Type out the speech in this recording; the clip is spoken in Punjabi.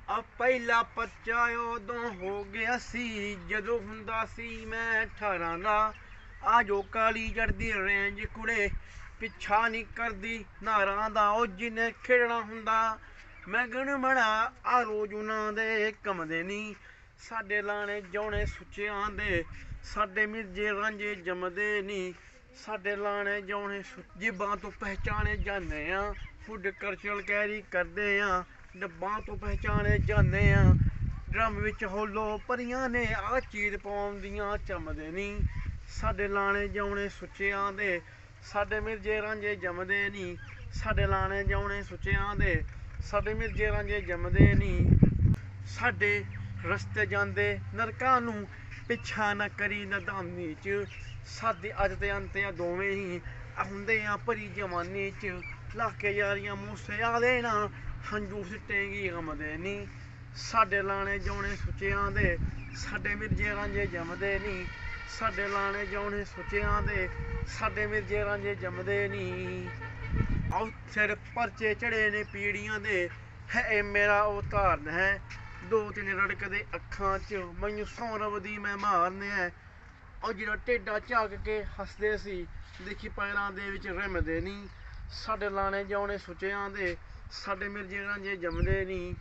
ਆ ਪਹਿਲਾ ਪਰਚਾ ਉਦੋਂ ਹੋ ਗਿਆ ਸੀ ਜਦੋਂ ਹੁੰਦਾ ਸੀ ਮੈਂ 18 ਦਾ। ਆ ਜੋ ਕਾਲੀ ਜੜਦੀ ਰੇਂਜ ਕੁੜੇ ਪਿੱਛਾ ਨਹੀਂ ਕਰਦੀ ਨਾਰਾਂ ਦਾ। ਉਹ ਜਿਹਨੇ ਖੇਡਣਾ ਹੁੰਦਾ ਮੈਂ ਗਣ ਬਣਾ ਆ ਰੋਜ਼ ਉਹਨਾਂ ਦੇ ਕੰਮਦੇ ਨਹੀਂ। ਸਾਡੇ ਲਾਣੇ ਜਾਉਣੇ ਸੁੱਚਿਆਂ ਦੇ ਸਾਡੇ ਮਿਰਜੇ ਰਾਂਝੇ ਜੰਮਦੇ ਨਹੀਂ। ਸਾਡੇ ਲਾਣੇ ਜਾਉਣੇ ਜਿਬਾਂ ਤੋਂ ਪਹਿਚਾਣੇ ਜਾਂਦੇ ਆ। ਫੁੱਡ ਕਰਚਲ ਕੈਰੀ ਕਰਦੇ ਆ ਡੱਬਾਂ ਤੋਂ ਪਹਿਚਾਣੇ ਜਾਂਦੇ ਆ। ਡਰਮ ਵਿੱਚ ਹੋਲੋ ਭਰੀਆਂ ਨੇ ਆ ਚੀਰ ਪਾਉਂਦੀਆਂ ਚੰਮਦੇ ਨਹੀਂ। ਸਾਡੇ ਲਾਣੇ ਜਾਉਣੇ ਸੁੱਚਿਆਂ ਦੇ ਸਾਡੇ ਮਿਰਜੇ ਰਾਂਝੇ ਜੰਮਦੇ ਨਹੀਂ। ਸਾਡੇ ਲਾਣੇ ਜਾਉਣੇ ਸੁੱਚਿਆਂ ਦੇ ਸਾਡੇ ਮਿਰਜੇ ਰਾਂਝੇ ਜੰਮਦੇ ਨਹੀਂ। ਸਾਡੇ ਰਸਤੇ ਜਾਂਦੇ ਨਰਕਾਂ ਨੂੰ ਪਿੱਛਾ ਨਾ ਕਰੀ ਨਦਾਨੀ ਚ। ਸਾਡੀ ਅੱਜ ਤੇ ਅੰਤ ਆ ਦੋਵੇਂ ਹੀ ਹੁੰਦੇ ਆ ਭਰੀ ਜਵਾਨੀ ਚ। ਲਾ ਕੇ ਯਾਰੀਆਂ ਮੂਸੇ ਆਲੇ ਨਾ ਹੰਝੂ ਸਿੱਟੇਗੀ ਗਮਦੇ ਨਹੀਂ। ਸਾਡੇ ਲਾਣੇ ਜਾਉਣੇ ਸੁੱਚਿਆਂ ਦੇ ਸਾਡੇ ਮਿਰਜੇ ਰਾਂਝੇ ਜੰਮਦੇ ਨਹੀਂ। ਸਾਡੇ ਲਾਣੇ ਜਾਉਣੇ ਸੁੱਚਿਆਂ ਦੇ ਸਾਡੇ ਮਿਰਜੇ ਰਾਂਝੇ ਜੰਮਦੇ ਨਹੀਂ। ਆਉ ਸਿਰ ਪਰਚੇ ਚੜੇ ਨੇ ਪੀੜੀਆਂ ਦੇ ਹੈ ਮੇਰਾ ਉਹ ਧਾਰਨ ਹੈ। ਦੋ ਤਿੰਨ ਰੜਕਦੇ ਅੱਖਾਂ ਚ ਮੈਨੂੰ ਸੌਂ ਰਵਦੀ ਮੈਂ ਮਾਰਨੇ ਹੈ। ਉਹ ਜਿਹੜਾ ਢੇਡਾ ਝਾਕ ਕੇ ਹੱਸਦੇ ਸੀ ਦੇਖੀ ਪੈਰਾਂ ਦੇ ਵਿੱਚ ਰਿਮਦੇ ਨਹੀਂ। ਸਾਡੇ ਲਾਣੇ ਜਾਉਣੇ ਸੁੱਚਿਆਂ ਦੇ ਸਾਡੇ ਮਿਰਜੇ ਰਾਂਝੇ ਜੰਮਦੇ ਨਹੀਂ।